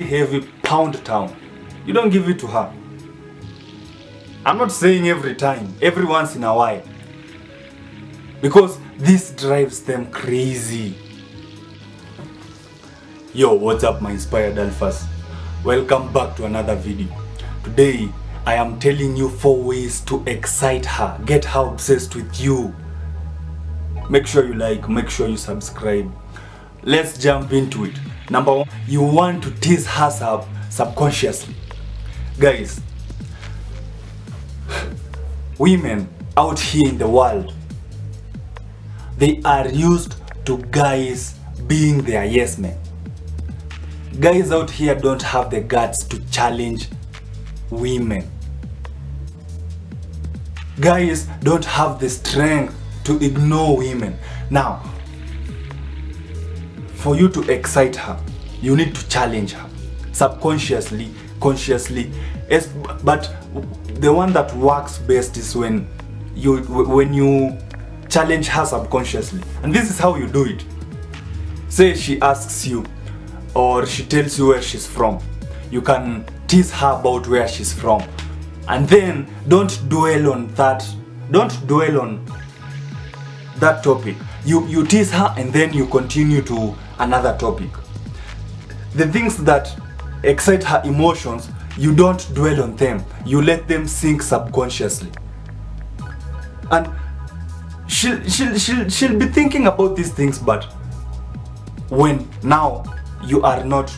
heavy pound town, you don't give it to her. I'm not saying every time, every once in a while, because this drives them crazy. Yo, what's up my inspired alphas? Welcome back to another video. Today I am telling you 4 ways to excite her, get her obsessed with you. Make sure you like, make sure you subscribe. Let's jump into it. Number 1, you want to tease her subconsciously. Guys, women out here in the world, they are used to guys being their yes men. Guys out here don't have the guts to challenge women. Guys don't have the strength to ignore women. Now, for you to excite her, you need to challenge her subconsciously, consciously. Yes, but the one that works best is when you challenge her subconsciously. And this is how you do it. Say she asks you, or she tells you where she's from. You can tease her about where she's from, and then don't dwell on that. Don't dwell on that topic. You tease her and then you continue to another topic. The things that excite her emotions, you don't dwell on them. You let them sink subconsciously, and she'll be thinking about these things. But when now you are not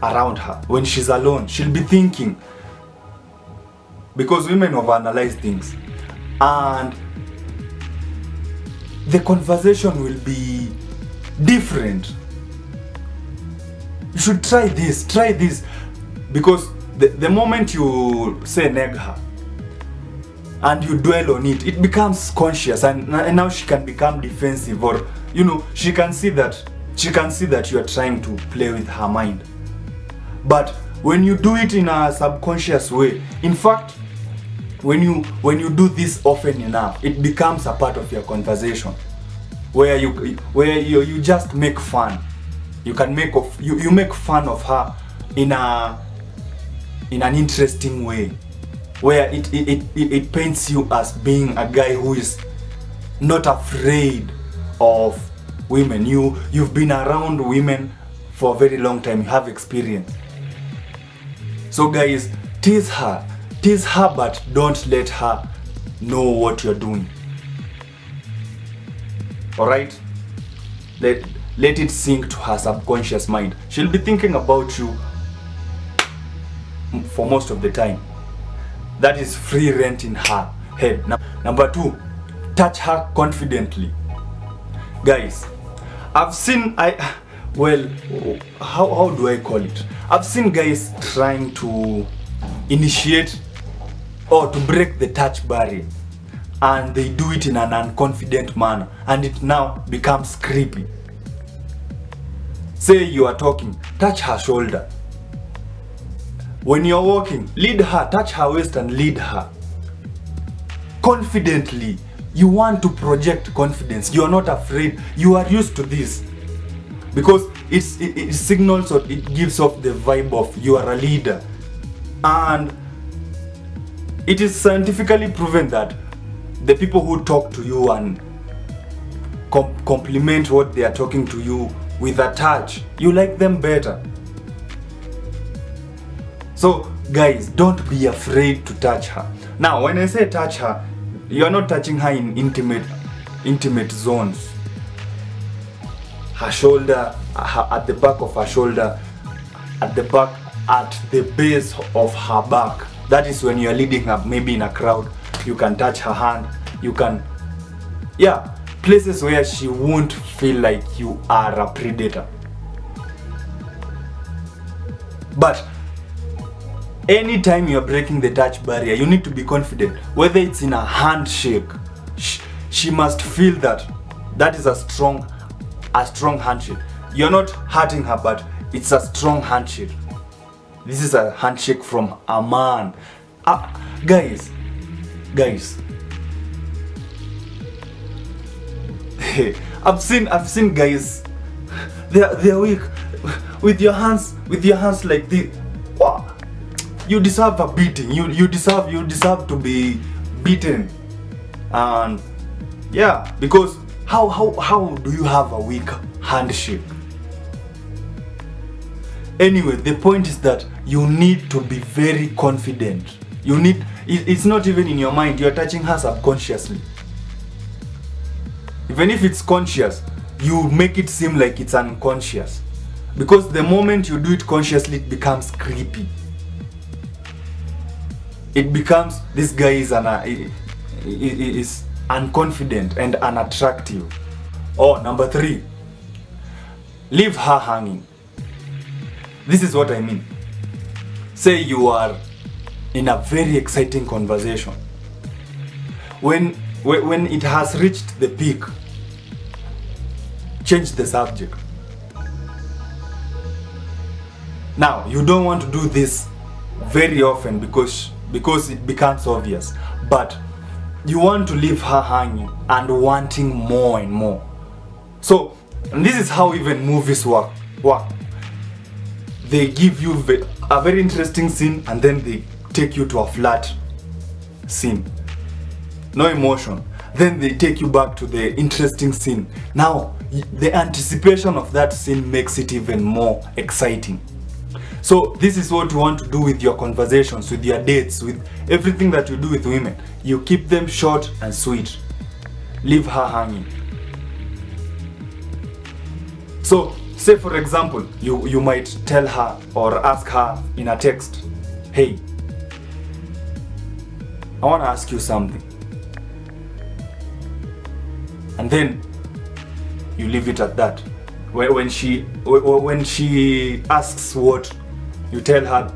around her, when she's alone, she'll be thinking, because women overanalyze things, and the conversation will be different. You should try this, because the moment you say neg her and you dwell on it, it becomes conscious, and now she can become defensive, or she can see that you are trying to play with her mind. But when you do it in a subconscious way, in fact, when you do this often enough, it becomes a part of your conversation, where you just make fun. You make fun of her in an interesting way, where it paints you as being a guy who is not afraid of women. You've been around women for a very long time. You have experience. So guys, tease her, but don't let her know what you're doing. Alright? Let it sink to her subconscious mind. She'll be thinking about you for most of the time. That is free rent in her head. Number 2, touch her confidently. Guys, I've seen, how do I call it? I've seen guys trying to initiate or to break the touch barrier, and they do it in an unconfident manner, and it now becomes creepy. Say you are talking, touch her shoulder. When you're walking, lead her, touch her waist and lead her. Confidently. You want to project confidence. You are not afraid. You are used to this, because it signals, or it gives off the vibe of you are a leader. And it is scientifically proven that the people who talk to you and compliment what they are talking to you with a touch, you like them better. So guys, don't be afraid to touch her. Now when I say touch her, you are not touching her in intimate zones. Her shoulder, at the back of her shoulder, at the base of her back. That is when you are leading her, maybe in a crowd. You can touch her hand. You can, places where she won't feel like you are a predator. But anytime you are breaking the touch barrier, you need to be confident. Whether it's in a handshake, she must feel that is a strong handshake. You're not hurting her, but it's a strong handshake. This is a handshake from a man. Guys, I've seen guys, they're weak. with your hands like this. Wow. You deserve a beating. You deserve to be beaten. And yeah, because how do you have a weak handshake? Anyway, the point is that you need to be very confident. It's not even in your mind, you're touching her subconsciously. Even if it's conscious, you make it seem like it's unconscious. Because the moment you do it consciously, it becomes creepy. It becomes, this guy is unconfident and unattractive. Oh, number 3, leave her hanging. This is what I mean. Say you are in a very exciting conversation. When it has reached the peak, change the subject. Now, you don't want to do this very often because it becomes obvious, but you want to leave her hanging and wanting more and more. So, and this is how even movies work. They give you a very interesting scene and then they take you to a flat scene. No emotion. Then they take you back to the interesting scene. Now, the anticipation of that scene makes it even more exciting. So this is what you want to do with your conversations, with your dates, with everything that you do with women. You keep them short and sweet. Leave her hanging. So, say for example, you might tell her or ask her in a text, hey, I want to ask you something. And then you leave it at that. When she asks what, you tell her,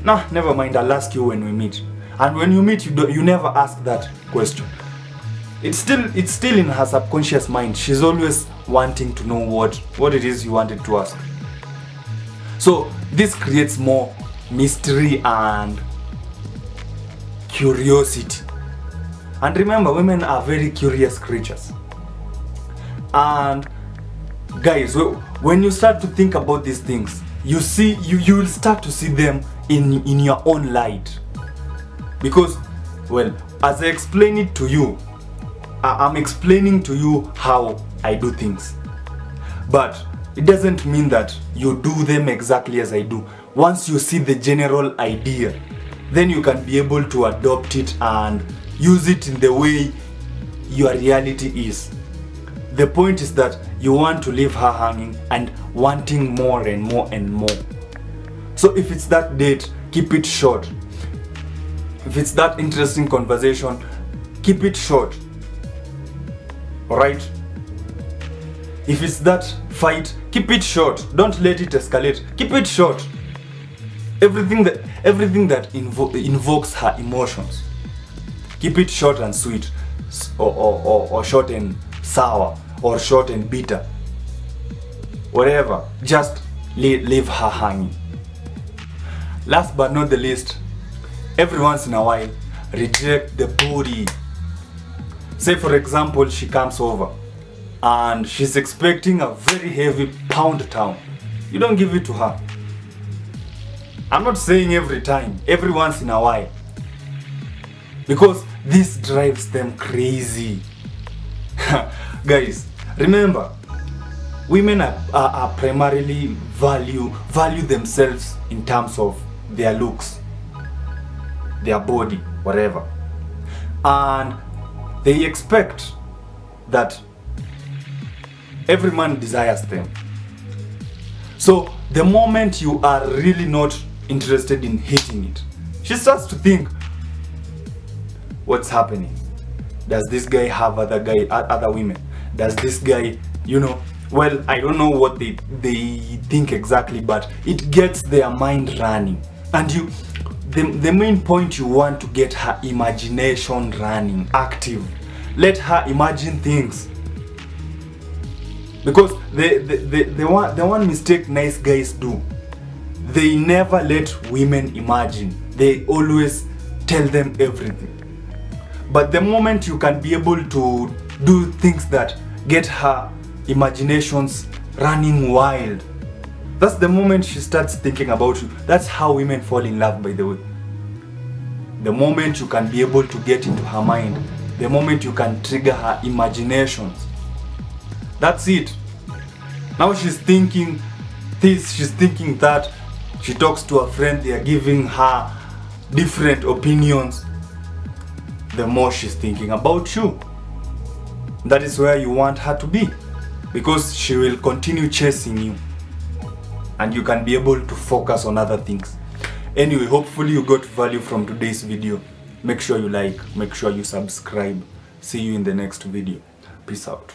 nah, never mind, I'll ask you when we meet. And when you meet, you never ask that question. It's still in her subconscious mind. She's always wanting to know what it is you wanted to ask. So this creates more mystery and curiosity. And remember, women are very curious creatures. And guys, when you start to think about these things, you will start to see them in your own light. Because, well, as I explain it to you, I'm explaining to you how I do things. But it doesn't mean that you do them exactly as I do. Once you see the general idea, then you can be able to adopt it and use it in the way your reality is. The point is that you want to leave her hanging and wanting more and more and more. So if it's that date, keep it short. If it's that interesting conversation, keep it short. Alright? If it's that fight, keep it short. Don't let it escalate. Keep it short. Everything that invokes her emotions, keep it short and sweet, or short and sour, or short and bitter. Whatever. Just leave her hanging. Last but not the least, every once in a while, reject the booty. Say for example, she comes over and she's expecting a very heavy pound town. You don't give it to her. I'm not saying every time, every once in a while. Because this drives them crazy. Guys, remember, women are primarily value themselves in terms of their looks, their body, whatever. And they expect that every man desires them. So the moment you are really not interested in hitting it, she starts to think, what's happening? Does this guy have other women? Does this guy, well, I don't know what they think exactly, but it gets their mind running. And the main point, you want to get her imagination running, active. Let her imagine things. Because the one mistake nice guys do, they never let women imagine. They always tell them everything. But the moment you can be able to do things that get her imaginations running wild, That's the moment she starts thinking about you. That's how women fall in love, by the way. The moment you can be able to get into her mind, the moment you can trigger her imaginations. That's it. Now she's thinking this, she's thinking that. She talks to a friend, they are giving her different opinions. The more she's thinking about you. That is where you want her to be, because she will continue chasing you and you can be able to focus on other things. Anyway, hopefully you got value from today's video. Make sure you like, make sure you subscribe. See you in the next video. Peace out.